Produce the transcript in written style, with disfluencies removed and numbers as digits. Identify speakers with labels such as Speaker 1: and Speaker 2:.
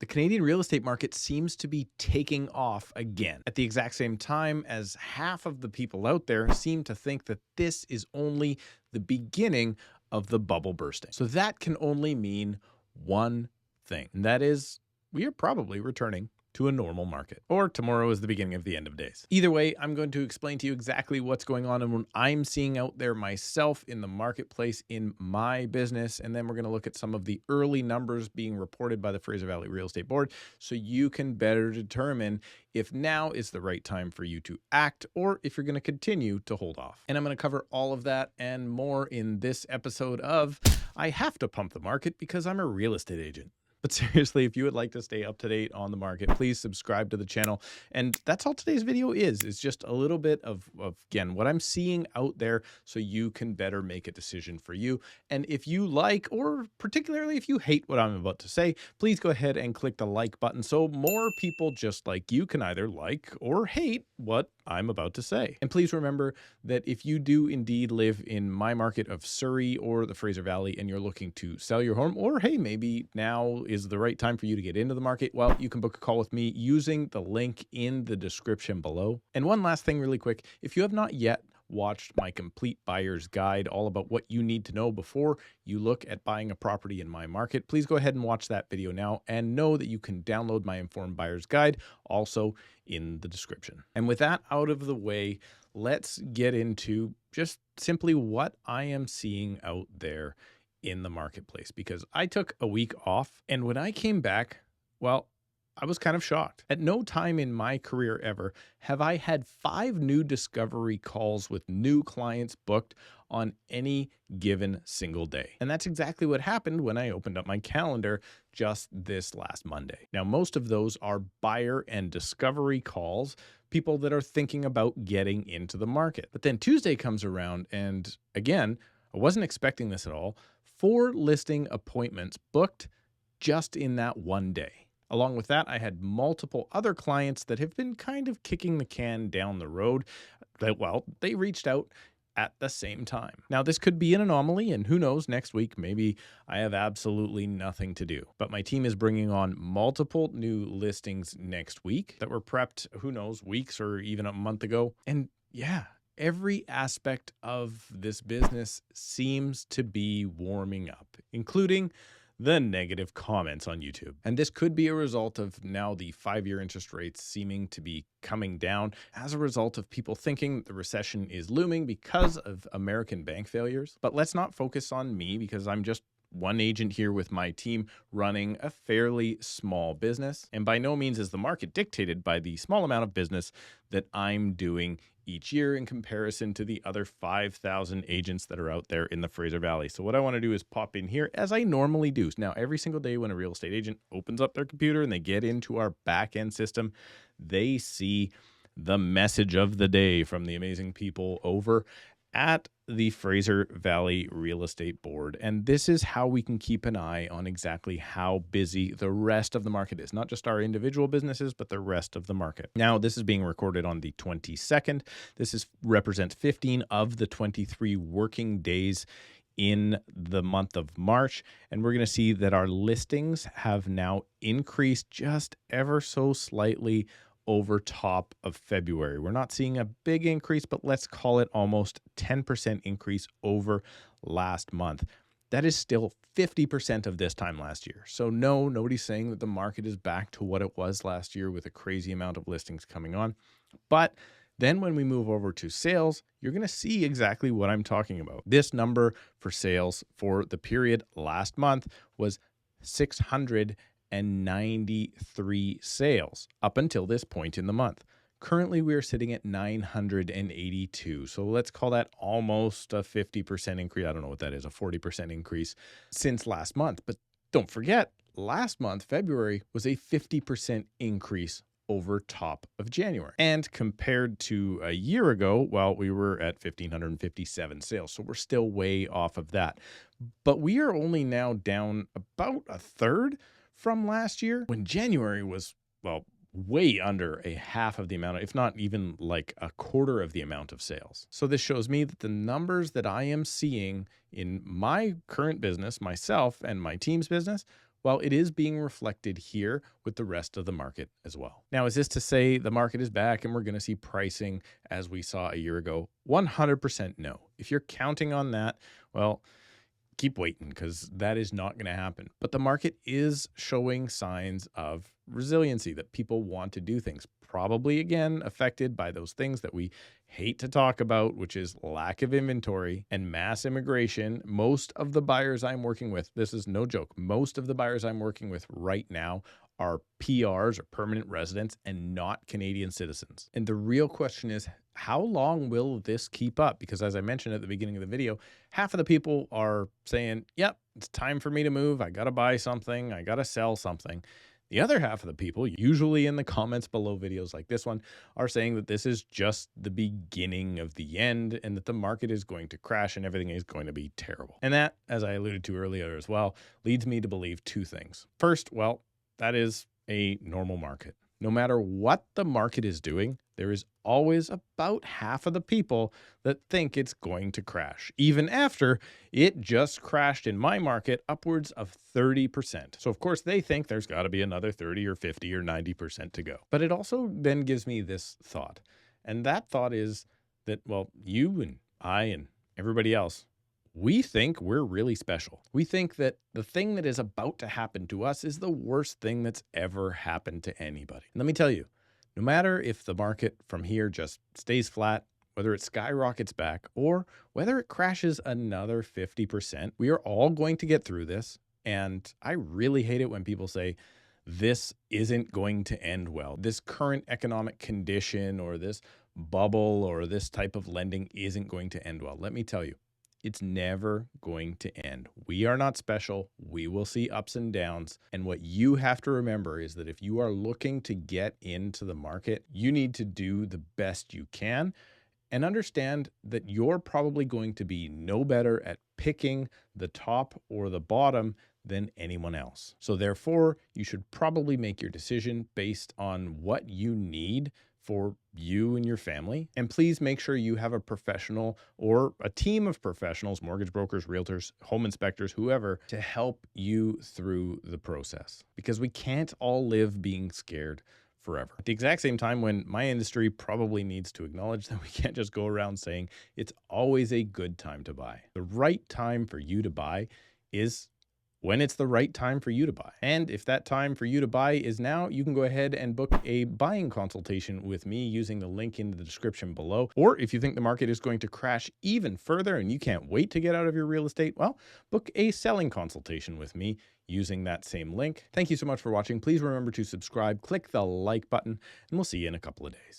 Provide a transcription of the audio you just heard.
Speaker 1: The Canadian real estate market seems to be taking off again at the exact same time as half of the people out there seem to think that this is only the beginning of the bubble bursting. So that can only mean one thing, and that is we are probably returning to a normal market, or tomorrow is the beginning of the end of days. Either way, I'm going to explain to you exactly what's going on and what I'm seeing out there myself in the marketplace in my business. And then we're going to look at some of the early numbers being reported by the Fraser Valley Real Estate Board so you can better determine if now is the right time for you to act or if you're going to continue to hold off. And I'm going to cover all of that and more in this episode of I Have to Pump the Market because I'm a real estate agent. But seriously, if you would like to stay up to date on the market, please subscribe to the channel. And that's all today's video is just a little bit of again, what I'm seeing out there so you can better make a decision for you. And if you like, or particularly if you hate what I'm about to say, please go ahead and click the like button so more people just like you can either like or hate what I'm about to say. And please remember that if you do indeed live in my market of Surrey or the Fraser Valley and you're looking to sell your home, or hey, maybe now is the right time for you to get into the market, well, you can book a call with me using the link in the description below. And one last thing really quick, if you have not yet watched my complete buyer's guide, all about what you need to know before you look at buying a property in my market, please go ahead and watch that video now and know that you can download my informed buyer's guide also in the description. And with that out of the way, let's get into just simply what I am seeing out there in the marketplace, because I took a week off and when I came back, well, I was kind of shocked. At no time in my career ever have I had 5 new discovery calls with new clients booked on any given single day. And that's exactly what happened when I opened up my calendar just this last Monday. Now, most of those are buyer and discovery calls, people that are thinking about getting into the market. But then Tuesday comes around and again, I wasn't expecting this at all. 4 listing appointments booked just in that one day. Along with that, I had multiple other clients that have been kind of kicking the can down the road that, well, they reached out at the same time. Now, this could be an anomaly, and who knows, next week, maybe I have absolutely nothing to do. But my team is bringing on multiple new listings next week that were prepped, who knows, weeks or even a month ago. And yeah, every aspect of this business seems to be warming up, including the negative comments on YouTube. And this could be a result of now the 5-year interest rates seeming to be coming down as a result of people thinking the recession is looming because of American bank failures. But let's not focus on me because I'm just one agent here with my team running a fairly small business. And by no means is the market dictated by the small amount of business that I'm doing each year in comparison to the other 5,000 agents that are out there in the Fraser Valley. So what I want to do is pop in here as I normally do. Now, every single day when a real estate agent opens up their computer and they get into our back end system, they see the message of the day from the amazing people over at the Fraser Valley Real Estate Board. And this is how we can keep an eye on exactly how busy the rest of the market is, not just our individual businesses, but the rest of the market. Now, this is being recorded on the 22nd. This represents 15 of the 23 working days in the month of March. And we're going to see that our listings have now increased just ever so slightly over top of February. We're not seeing a big increase, but let's call it almost 10% increase over last month. That is still 50% of this time last year. So no, nobody's saying that the market is back to what it was last year with a crazy amount of listings coming on. But then when we move over to sales, you're going to see exactly what I'm talking about. This number for sales for the period last month was 693 sales up until this point in the month. Currently, we are sitting at 982. So let's call that almost a 50% increase. I don't know what that is, a 40% increase since last month. But don't forget, last month, February, was a 50% increase over top of January. And compared to a year ago, well, we were at 1,557 sales. So we're still way off of that. But we are only now down about a third from last year when January was, well, way under a half of the amount, if not even like a quarter of the amount of sales. So this shows me that the numbers that I am seeing in my current business, myself and my team's business, while it is being reflected here with the rest of the market as well. Now, is this to say the market is back and we're going to see pricing as we saw a year ago? 100% no. If you're counting on that, well, keep waiting, because that is not going to happen. But the market is showing signs of resiliency, that people want to do things, probably again affected by those things that we hate to talk about, which is lack of inventory and mass immigration. Most of the buyers I'm working with, this is no joke, most of the buyers I'm working with right now are PRs or permanent residents and not Canadian citizens. And the real question is, how long will this keep up? Because as I mentioned at the beginning of the video, half of the people are saying, yep, it's time for me to move. I got to buy something. I got to sell something. The other half of the people, usually in the comments below videos like this one, are saying that this is just the beginning of the end and that the market is going to crash and everything is going to be terrible. And that, as I alluded to earlier as well, leads me to believe two things. First, well, that is a normal market. No matter what the market is doing, there is always about half of the people that think it's going to crash, even after it just crashed in my market upwards of 30%. So of course they think there's got to be another 30 or 50 or 90% to go. But it also then gives me this thought. And that thought is that, well, you and I and everybody else, we think we're really special. We think that the thing that is about to happen to us is the worst thing that's ever happened to anybody. And let me tell you, no matter if the market from here just stays flat, whether it skyrockets back, or whether it crashes another 50%, we are all going to get through this. And I really hate it when people say, this isn't going to end well. This current economic condition or this bubble or this type of lending isn't going to end well. Let me tell you, it's never going to end. We are not special. We will see ups and downs. And what you have to remember is that if you are looking to get into the market, you need to do the best you can and understand that you're probably going to be no better at picking the top or the bottom than anyone else. So therefore, you should probably make your decision based on what you need for you and your family. And please make sure you have a professional or a team of professionals, mortgage brokers, realtors, home inspectors, whoever, to help you through the process, because we can't all live being scared forever. At the exact same time, when my industry probably needs to acknowledge that we can't just go around saying it's always a good time to buy. The right time for you to buy is when it's the right time for you to buy. And if that time for you to buy is now, you can go ahead and book a buying consultation with me using the link in the description below. Or if you think the market is going to crash even further and you can't wait to get out of your real estate, well, book a selling consultation with me using that same link. Thank you so much for watching. Please remember to subscribe, click the like button, and we'll see you in a couple of days.